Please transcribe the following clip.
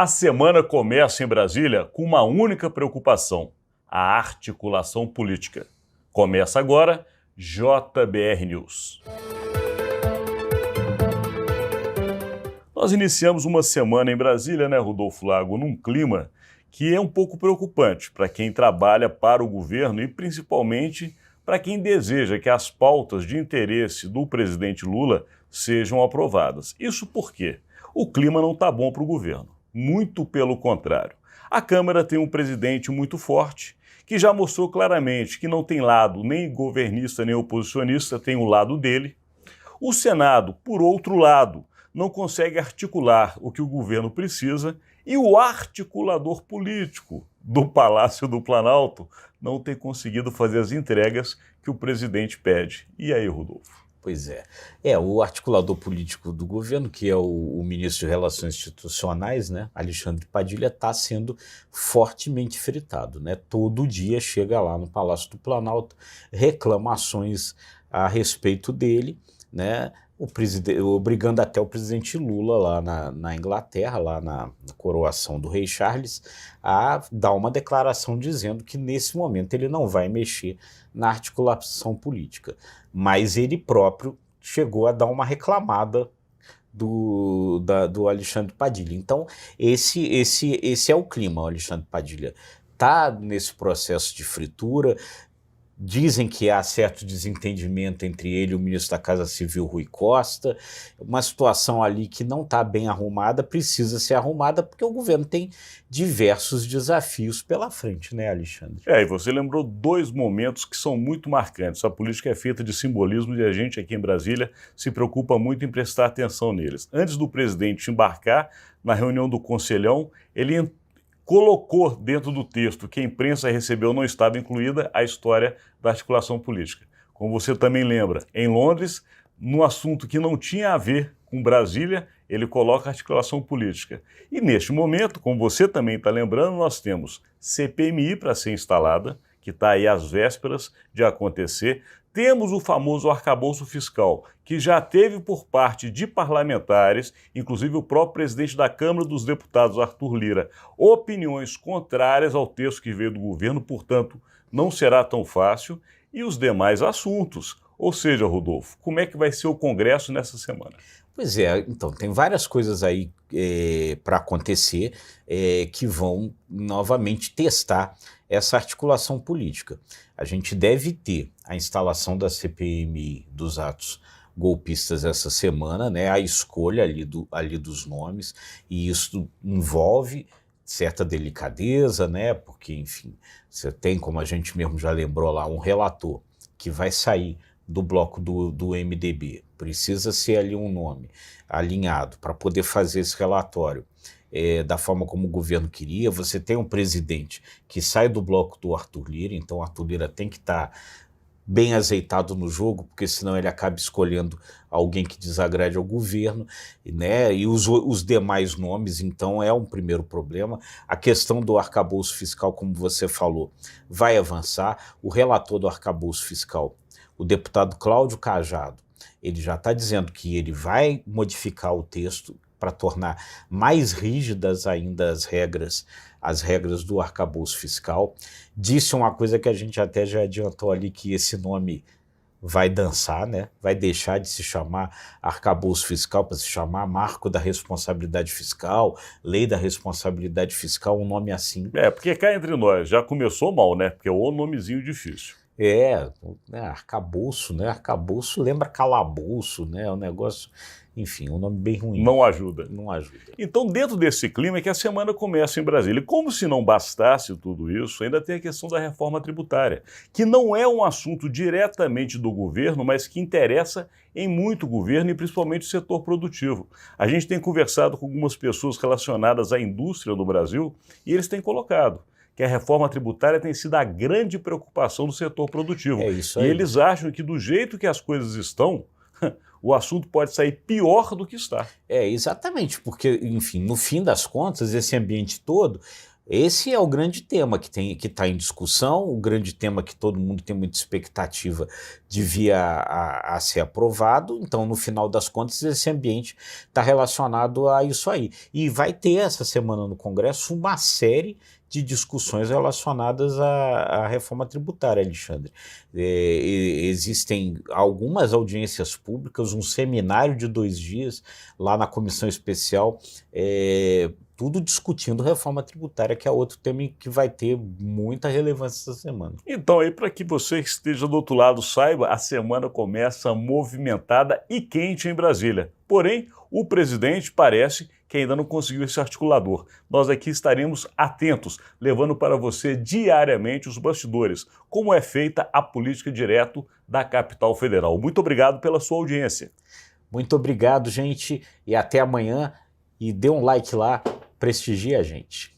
A semana começa em Brasília com uma única preocupação: a articulação política. Começa agora, JBR News. Nós iniciamos uma semana em Brasília, Rodolfo Lago, num clima que é um pouco preocupante para quem trabalha para o governo e principalmente para quem deseja que as pautas de interesse do presidente Lula sejam aprovadas. Isso porque o clima não está bom para o governo. Muito pelo contrário. A Câmara tem um presidente muito forte, que já mostrou claramente que não tem lado nem governista nem oposicionista, tem o lado dele. O Senado, por outro lado, não consegue articular o que o governo precisa e o articulador político do Palácio do Planalto não tem conseguido fazer as entregas que o presidente pede. E aí, Rodolfo? Pois é. O articulador político do governo, que é o ministro de Relações Institucionais, Alexandre Padilha, está sendo fortemente fritado. Todo dia chega lá no Palácio do Planalto reclamações a respeito dele, obrigando até o presidente Lula lá na Inglaterra, lá na coroação do rei Charles, a dar uma declaração dizendo que nesse momento ele não vai mexer na articulação política. Mas ele próprio chegou a dar uma reclamada do Alexandre Padilha. Então esse é o clima. O Alexandre Padilha está nesse processo de fritura. Dizem que há certo desentendimento entre ele e o ministro da Casa Civil, Rui Costa, uma situação ali que não está bem arrumada, precisa ser arrumada, porque o governo tem diversos desafios pela frente, Alexandre? E você lembrou dois momentos que são muito marcantes. A política é feita de simbolismo e a gente aqui em Brasília se preocupa muito em prestar atenção neles. Antes do presidente embarcar na reunião do Conselhão, ele colocou dentro do texto que a imprensa recebeu, não estava incluída, a história da articulação política. Como você também lembra, em Londres, no assunto que não tinha a ver com Brasília, ele coloca a articulação política. E neste momento, como você também está lembrando, nós temos CPMI para ser instalada, que está aí às vésperas de acontecer. Temos o famoso arcabouço fiscal, que já teve por parte de parlamentares, inclusive o próprio presidente da Câmara dos Deputados, Arthur Lira, opiniões contrárias ao texto que veio do governo, portanto, não será tão fácil. E os demais assuntos. Ou seja, Rodolfo, como é que vai ser o Congresso nessa semana? Pois é, então, tem várias coisas aí para acontecer que vão novamente testar essa articulação política. A gente deve ter a instalação da CPMI dos atos golpistas essa semana, a escolha ali dos nomes, e isso envolve certa delicadeza, porque, enfim, você tem, como a gente mesmo já lembrou lá, um relator que vai sair do bloco do MDB, precisa ser ali um nome alinhado para poder fazer esse relatório da forma como o governo queria. Você tem um presidente que sai do bloco do Arthur Lira, então o Arthur Lira tem que estar bem azeitado no jogo, porque senão ele acaba escolhendo alguém que desagrade ao governo, e os demais nomes, então é um primeiro problema. A questão do arcabouço fiscal, como você falou, vai avançar. O relator do arcabouço fiscal, o deputado Cláudio Cajado, ele já está dizendo que ele vai modificar o texto para tornar mais rígidas ainda as regras do arcabouço fiscal. Disse uma coisa que a gente até já adiantou ali, que esse nome vai dançar, vai deixar de se chamar arcabouço fiscal para se chamar marco da responsabilidade fiscal, lei da responsabilidade fiscal, um nome assim. Porque cá entre nós já começou mal, porque é um nomezinho difícil. Arcabouço, arcabouço lembra calabouço, é um negócio, enfim, um nome bem ruim. Não ajuda. Não ajuda. Então, dentro desse clima é que a semana começa em Brasília. E como se não bastasse tudo isso, ainda tem a questão da reforma tributária, que não é um assunto diretamente do governo, mas que interessa em muito governo e principalmente o setor produtivo. A gente tem conversado com algumas pessoas relacionadas à indústria do Brasil e eles têm colocado que a reforma tributária tem sido a grande preocupação do setor produtivo. É isso aí. E eles acham que do jeito que as coisas estão, o assunto pode sair pior do que está. Exatamente, porque, enfim, no fim das contas, esse ambiente todo Esse é o grande tema que está em discussão, o grande tema que todo mundo tem muita expectativa de vir a ser aprovado. Então, no final das contas, esse ambiente está relacionado a isso aí. E vai ter essa semana no Congresso uma série de discussões relacionadas à reforma tributária, Alexandre. Existem algumas audiências públicas, um seminário de 2 dias lá na comissão especial, tudo discutindo reforma tributária, que é outro tema que vai ter muita relevância essa semana. Então, aí, para que você que esteja do outro lado saiba, a semana começa movimentada e quente em Brasília. Porém, o presidente parece que ainda não conseguiu esse articulador. Nós aqui estaremos atentos, levando para você diariamente os bastidores, como é feita a política direto da capital federal. Muito obrigado pela sua audiência. Muito obrigado, gente, e até amanhã. E dê um like lá, prestigie a gente.